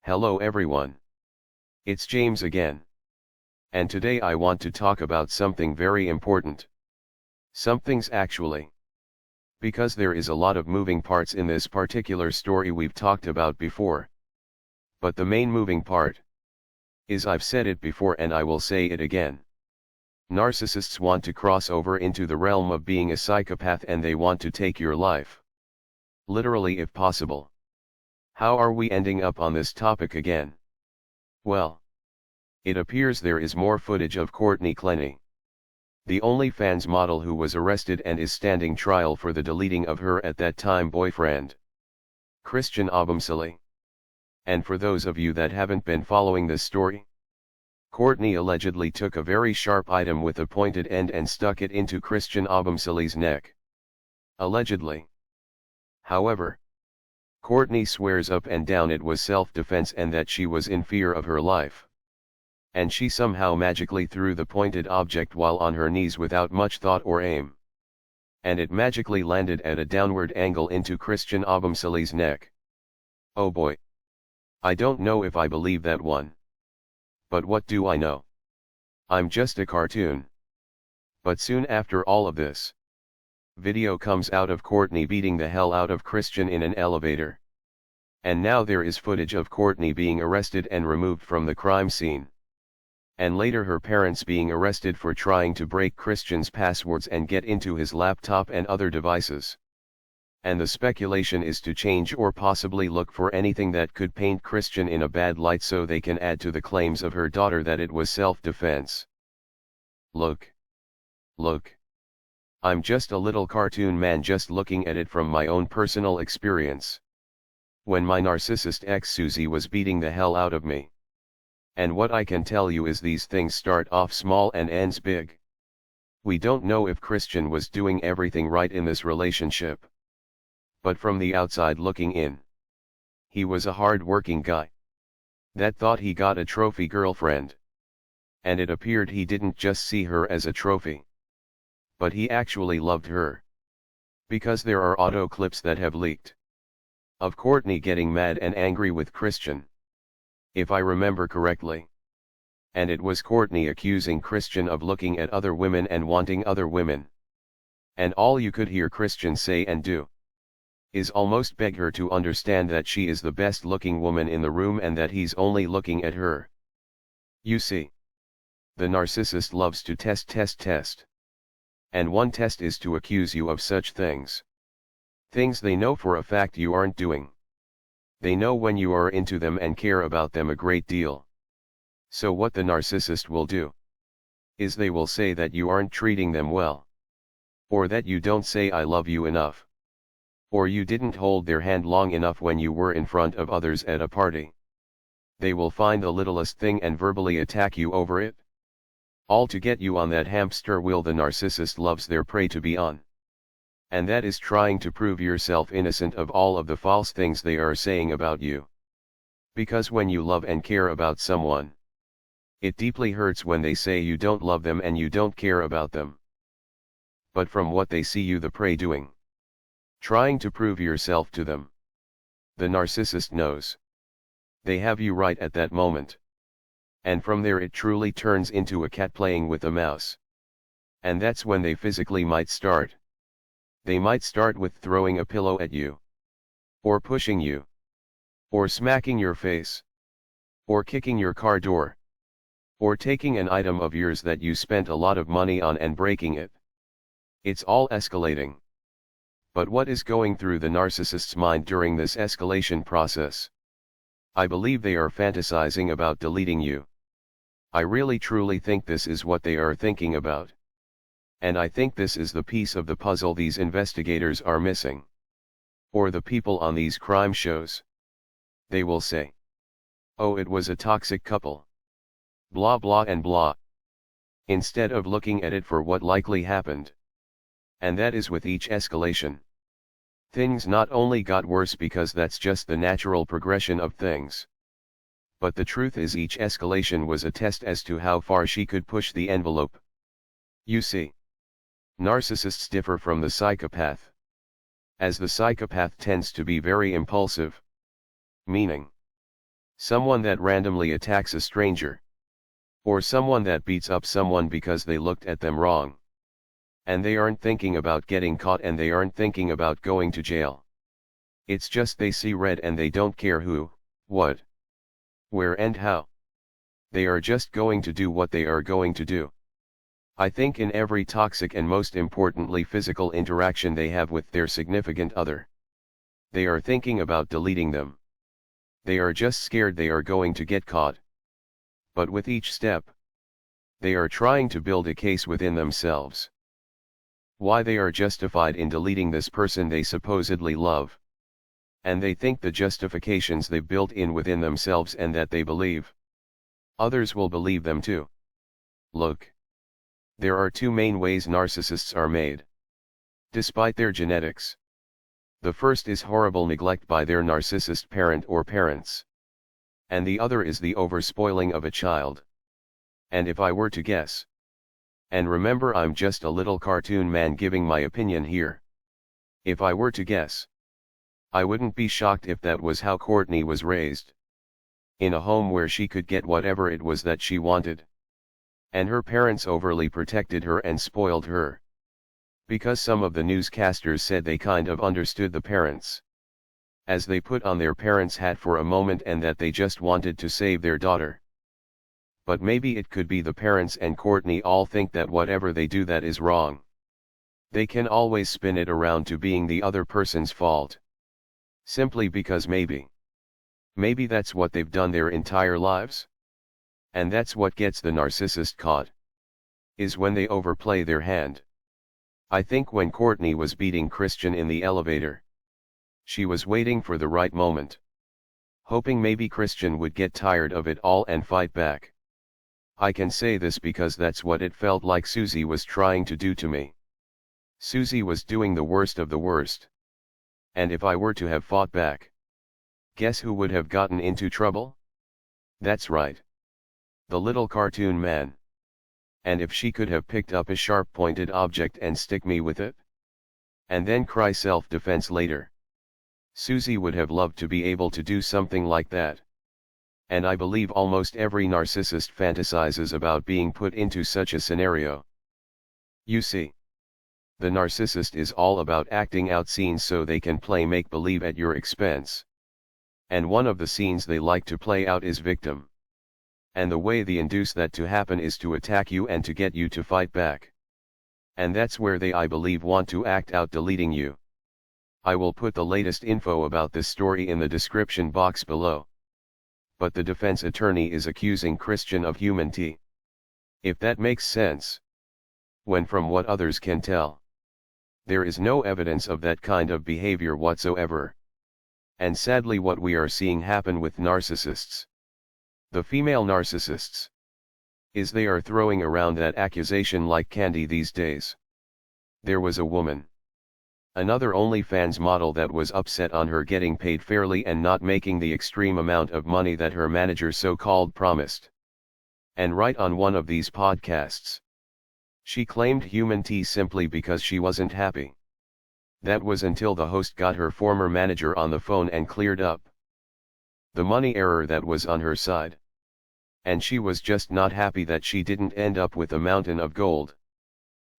Hello everyone. It's James again. And today I want to talk about something very important. Some things actually. Because there is a lot of moving parts in this particular story we've talked about before. But the main moving part is I've said it before and I will say it again. Narcissists want to cross over into the realm of being a psychopath and they want to take your life. Literally if possible. How are we ending up on this topic again? Well, it appears there is more footage of Courtney Arrested, the OnlyFans model who was arrested and is standing trial for the deleting of her at that time boyfriend, Christian Arrested. And for those of you that haven't been following this story, Courtney allegedly took a very sharp item with a pointed end and stuck it into Christian Arresed's neck. Allegedly. However, Courtney swears up and down it was self-defense and that she was in fear of her life. And she somehow magically threw the pointed object while on her knees without much thought or aim. And it magically landed at a downward angle into Christian Arresed's neck. Oh boy. I don't know if I believe that one. But what do I know? I'm just a cartoon. But soon after all of this, video comes out of Courtney beating the hell out of Christian in an elevator. And now there is footage of Courtney being arrested and removed from the crime scene. And later her parents being arrested for trying to break Christian's passwords and get into his laptop and other devices. And the speculation is to change or possibly look for anything that could paint Christian in a bad light so they can add to the claims of her daughter that it was self-defense. Look. I'm just a little cartoon man just looking at it from my own personal experience. When my narcissist ex Susie was beating the hell out of me. And what I can tell you is these things start off small and ends big. We don't know if Christian was doing everything right in this relationship. But from the outside looking in, he was a hard-working guy that thought he got a trophy girlfriend. And it appeared he didn't just see her as a trophy. But he actually loved her. Because there are audio clips that have leaked of Courtney getting mad and angry with Christian, if I remember correctly. And it was Courtney accusing Christian of looking at other women and wanting other women. And all you could hear Christian say and do is almost beg her to understand that she is the best looking woman in the room and that he's only looking at her. You see, the narcissist loves to test. And one test is to accuse you of such things. Things they know for a fact you aren't doing. They know when you are into them and care about them a great deal. So what the narcissist will do is they will say that you aren't treating them well. Or that you don't say I love you enough. Or you didn't hold their hand long enough when you were in front of others at a party. They will find the littlest thing and verbally attack you over it. All to get you on that hamster wheel the narcissist loves their prey to be on. And that is trying to prove yourself innocent of all of the false things they are saying about you. Because when you love and care about someone, it deeply hurts when they say you don't love them and you don't care about them. But from what they see you the prey doing, trying to prove yourself to them, the narcissist knows they have you right at that moment. And from there it truly turns into a cat playing with a mouse. And that's when they physically might start. They might start with throwing a pillow at you. Or pushing you. Or smacking your face. Or kicking your car door. Or taking an item of yours that you spent a lot of money on and breaking it. It's all escalating. But what is going through the narcissist's mind during this escalation process? I believe they are fantasizing about deleting you. I really truly think this is what they are thinking about. And I think this is the piece of the puzzle these investigators are missing. Or the people on these crime shows. They will say, oh, it was a toxic couple. Blah blah and blah. Instead of looking at it for what likely happened. And that is with each escalation. Things not only got worse because that's just the natural progression of things. But the truth is each escalation was a test as to how far she could push the envelope. You see, narcissists differ from the psychopath. As the psychopath tends to be very impulsive. Meaning, Someone that randomly attacks a stranger. Or someone that beats up someone because they looked at them wrong. And they aren't thinking about getting caught, and they aren't thinking about going to jail. It's just they see red and they don't care who, what, where and how. They are just going to do what they are going to do. I think in every toxic and most importantly physical interaction they have with their significant other, they are thinking about deleting them. They are just scared they are going to get caught. But with each step, they are trying to build a case within themselves. Why they are justified in deleting this person they supposedly love. And they think the justifications they built in within themselves and that they believe, others will believe them too. Look. There are two main ways narcissists are made. Despite their genetics. The first is horrible neglect by their narcissist parent or parents. And the other is the overspoiling of a child. And if I were to guess. And remember, I'm just a little cartoon man giving my opinion here. If I were to guess, I wouldn't be shocked if that was how Courtney was raised. In a home where she could get whatever it was that she wanted. And her parents overly protected her and spoiled her. Because some of the newscasters said they kind of understood the parents. As they put on their parents' hat for a moment and that they just wanted to save their daughter. But maybe it could be the parents and Courtney all think that whatever they do that is wrong. They can always spin it around to being the other person's fault. Simply because maybe that's what they've done their entire lives. And that's what gets the narcissist caught. Is when they overplay their hand. I think when Courtney was beating Christian in the elevator, she was waiting for the right moment. Hoping maybe Christian would get tired of it all and fight back. I can say this because that's what it felt like Susie was trying to do to me. Susie was doing the worst of the worst. And if I were to have fought back, guess who would have gotten into trouble? That's right. The little cartoon man. And if she could have picked up a sharp-pointed object and stick me with it, and then cry self-defense later, Susie would have loved to be able to do something like that. And I believe almost every narcissist fantasizes about being put into such a scenario. You see, the narcissist is all about acting out scenes so they can play make-believe at your expense. And one of the scenes they like to play out is victim. And the way they induce that to happen is to attack you and to get you to fight back. And that's where they, I believe, want to act out deleting you. I will put the latest info about this story in the description box below. But the defense attorney is accusing Christian of humanity. If that makes sense. When from what others can tell, there is no evidence of that kind of behavior whatsoever. And sadly what we are seeing happen with narcissists, the female narcissists, is they are throwing around that accusation like candy these days. There was a woman, another OnlyFans model, that was upset on her getting paid fairly and not making the extreme amount of money that her manager so-called promised. And right on one of these podcasts, she claimed human tea simply because she wasn't happy. That was until the host got her former manager on the phone and cleared up the money error that was on her side. And she was just not happy that she didn't end up with a mountain of gold.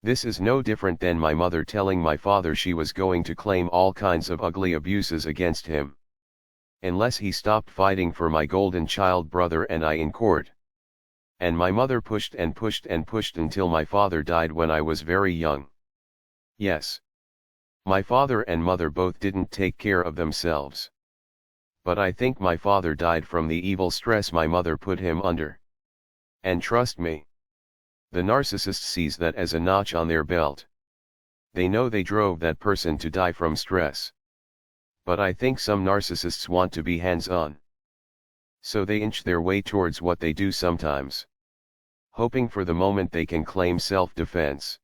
This is no different than my mother telling my father she was going to claim all kinds of ugly abuses against him, unless he stopped fighting for my golden child brother and I in court. And my mother pushed and pushed and pushed until my father died when I was very young. Yes. My father and mother both didn't take care of themselves. But I think my father died from the evil stress my mother put him under. And trust me, the narcissist sees that as a notch on their belt. They know they drove that person to die from stress. But I think some narcissists want to be hands-on. So they inch their way towards what they do sometimes, hoping for the moment they can claim self-defense.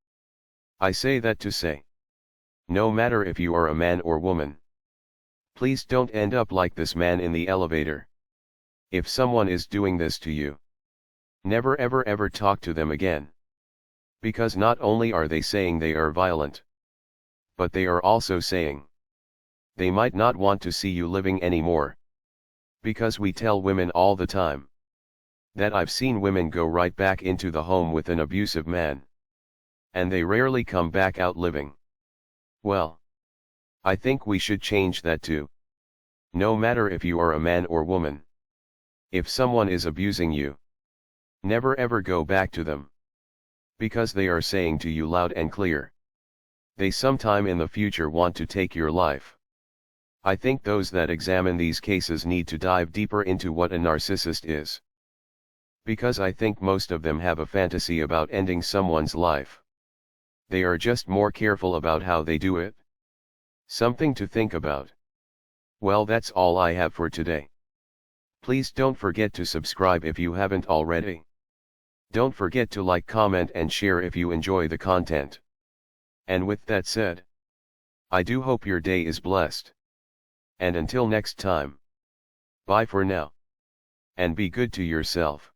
I say that to say, no matter if you are a man or woman, please don't end up like this man in the elevator. If someone is doing this to you, never ever ever talk to them again. Because not only are they saying they are violent, but they are also saying they might not want to see you living anymore. Because we tell women all the time that I've seen women go right back into the home with an abusive man. And they rarely come back out living. Well, I think we should change that too. No matter if you are a man or woman. If someone is abusing you, never ever go back to them. Because they are saying to you loud and clear, they sometime in the future want to take your life. I think those that examine these cases need to dive deeper into what a narcissist is. Because I think most of them have a fantasy about ending someone's life. They are just more careful about how they do it. Something to think about. Well, that's all I have for today. Please don't forget to subscribe if you haven't already. Don't forget to like, comment and share if you enjoy the content. And with that said, I do hope your day is blessed. And until next time, bye for now. And be good to yourself.